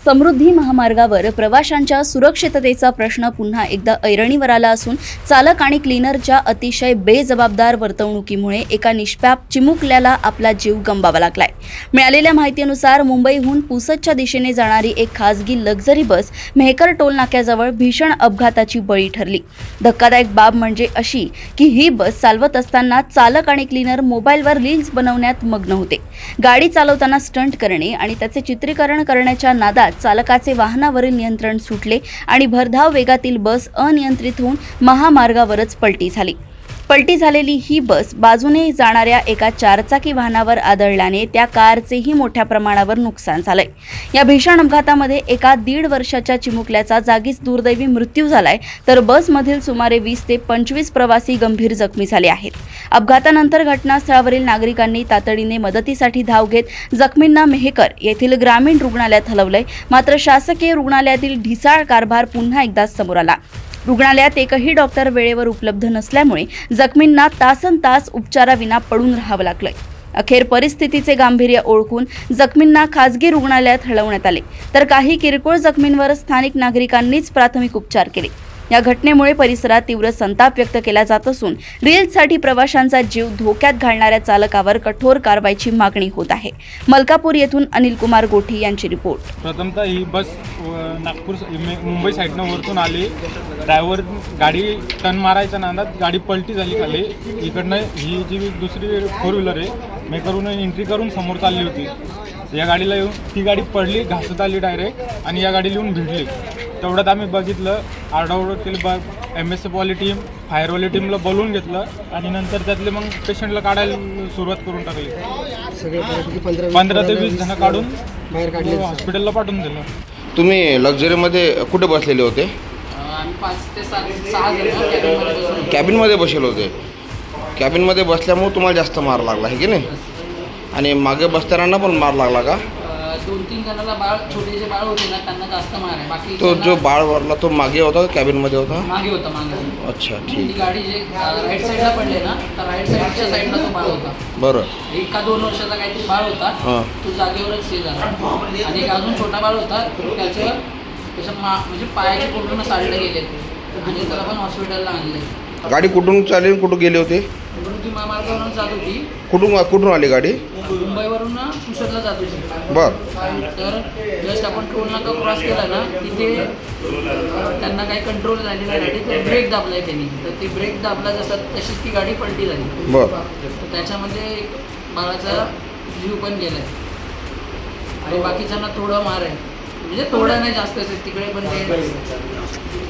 समृद्धी महामार्गावर प्रवाशांच्या सुरक्षिततेचा प्रश्न पुन्हा एकदा ऐरणीवर आला असून चालक आणि क्लीनरच्या अतिशय बेजबाबदार वर्तवणुकीमुळे एका निष्पाप चिमुकल्याला आपला जीव गमवावा लागलाय। मिळालेल्या माहितीनुसार मुंबईहून पुसदच्या दिशेने जाणारी एक खासगी लक्झरी बस मेहकर टोल नाक्याजवळ भीषण अपघाताची बळी ठरली। धक्कादायक बाब म्हणजे अशी की ही बस चालवत असताना चालक आणि क्लीनर मोबाईलवर रील्स बनवण्यात मग्न होते। गाडी चालवताना स्टंट करणे आणि त्याचे चित्रीकरण करण्याच्या नादात चालकाचे वाहनावरील नियंत्रण सुटले आणि भरधाव वेगातील बस अनियंत्रित होऊन महामार्गावरच पलटी झाली। पलटी झालेली ही बस बाजूने जाणाऱ्या एका चारचाकी वाहनावर आदळल्याने त्या कारचेही मोठ्या प्रमाणावर नुकसान झालंय। या भीषण अपघातामध्ये एका 1.5 वर्षाच्या चिमुकल्याचा जागीच दुर्दैवी मृत्यू झालाय, तर बसमधील सुमारे 20 ते 25 प्रवासी गंभीर जखमी झाले आहेत। अपघातानंतर घटनास्थळावरील नागरिकांनी तातडीने मदतीसाठी धाव घेत जखमींना मेहकर येथील ग्रामीण रुग्णालयात हलवलंय। मात्र शासकीय रुग्णालयातील ढिसाळ कारभार पुन्हा एकदा समोर आला। रुग्णालयात एकही डॉक्टर वेळेवर उपलब्ध नसल्यामुळे जखमींना तासनतास उपचाराविना पडून राहावं लागलंय। अखेर परिस्थितीचे गांभीर्य ओळखून जखमींना खासगी रुग्णालयात हलवण्यात आले, तर काही किरकोळ जखमींवर स्थानिक नागरिकांनीच प्राथमिक उपचार केले। या घटनेमुळे परिसरात तीव्र संताप व्यक्त केला जात असून रील्ससाठी प्रवाशांचा जीव धोक्यात घालणाऱ्या चालकावर कठोर कारवाईची मागणी होत आहे। मलकापूर येथून अनिल कुमार गोठी यांची रिपोर्ट। प्रथमतः ही बस नागपूर मुंबई साईडनं वरतून आली। ड्रायव्हर गाडी टर्न मारायच्या नादात गाडी पलटी झाली खाली। इकडनं ही जी दुसरी 4 व्हीलर आहे मेकरून एंट्री करून समोर चालली होती। या गाडीला येऊन ती गाडी पडली, घासत आली डायरेक्ट आणि या गाडीला येऊन भिडली। तेवढ्यात आम्ही बघितलं, आरडाओरड केली। MSF वाली टीम, फायरवाली टीमला बोलवून घेतलं आणि नंतर त्यातले मग पेशंटला काढायला सुरुवात करून टाकली। सगळे 15 ते 20 जण काढून बाहेर काढले, हॉस्पिटलला पाठवून दिलं। तुम्ही लक्झरीमध्ये कुठे बसलेले होते? 5 ते 6 जण कॅबिनमध्ये बसले होते। कॅबिनमध्ये बसल्यामुळे तुम्हाला जास्त मार लागला आहे की नाही? आणि मागे बसताना पण मार लागला का? 2-3 जणांना बाळ, छोटे जे बाळ होते ना त्यांना जास्त मार आहे। बाकी तो जो बाळ वरला तो मागे होता का कॅबिनमध्ये होता? मागे होता, मागे। अच्छा, ती ठीक। गाडी जे राईट साईडला पडले ना, तर राईट साईडच्या साईडला तो बाळ होता। बरं। 1 का 2 वर्षाचा काहीतरी बाळ होता, तो जागेवरच हे झाला। आणि एक अजून छोटा बाळ होता, त्याच्या म्हणजे पायाचे पूर्ण साडले गेले आणि त्याला पण हॉस्पिटलला आणले। गाडी कुठून चालली, कुठून गेली होती? ती महामार्गावरून जात होती। कुठून आली गाडी? मुंबईवरून पुसदला जात होती। बरं। तर जस्ट आपण टोल नाका क्रॉस केला ना, तिथे त्यांना काही कंट्रोल झाली नाही गाडी, तर ब्रेक दाबलाय त्यांनी। तर ते ब्रेक दाबला जसं तशीच ती गाडी पलटी झाली। बरं। तर त्याच्यामध्ये बाळाचा जीव पण गेलाय आणि बाकीच्यांना थोडं मार आहे, म्हणजे थोडं नाही जास्त असेल तिकडे पण ते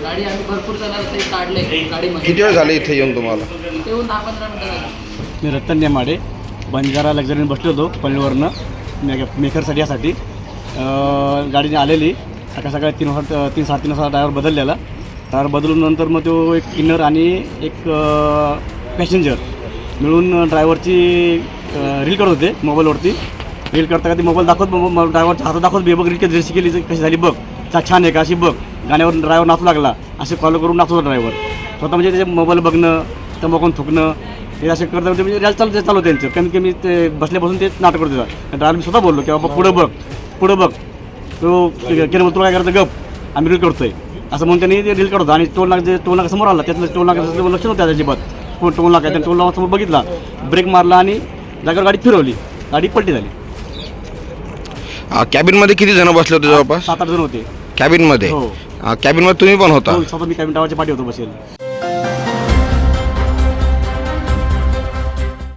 गाडी आम्ही भरपूर जणांना ते काढले गाडीमध्ये। किती वेळ झाले इथे येऊन तुम्हाला? इथे येऊन 10-15 मिनिटं झाली। मी रतन नेमाडे बंजारा लक्झरीने बसलो होतो पनवेलवरनं मेकरसाठी यासाठी। गाडीने आलेली सकाळी 3-3:30 वाजता ड्रायव्हर बदललेला। ड्रायव्हर बदलून नंतर मग तो एक किन्नर आणि एक पॅसेंजर मिळून ड्रायव्हरची रील करत होते मोबाईलवरती। रील करता का ती मोबाईल दाखवत ड्रायव्हरच्या हातात दाखवत बघ रील कशी केली, कशी झाली बघ, छान आहे का अशी बघ। गाण्यावर ड्रायव्हर नाचू लागला, असे फॉलो करून नाचतो ड्रायव्हर स्वतः। म्हणजे त्याचे मोबाईल बघणं, तंबाखून थुकणं, हे असे करता होते। म्हणजे चालू त्यांचं कमी कमी ते बसल्यापासून ते नाटक करत होता। ड्रायव्हर स्वतः बोललो की बाबा पुढं बघ। तो केलं तुला काय करायचं, गप आम्ही रील करतोय असं म्हणून त्यांनी ते रील करत होता। आणि टोल नाका समोर आला, त्यातलं टोल नाका लक्ष नव्हतं अजिबात। टोल नाका त्या टोल नाका समोर बघितला, ब्रेक मारला आणि जागेवर गाडी फिरवली, गाडी पलटी झाली। कॅबिनमध्ये किती जण बसले होते? जवळपास 7-8 जण होते कॅबिनमध्ये। हो। कॅबिनमध्ये तुम्ही पण होता? स्वतः मी कॅबिन टावरच्या पाठी होतो बसेल।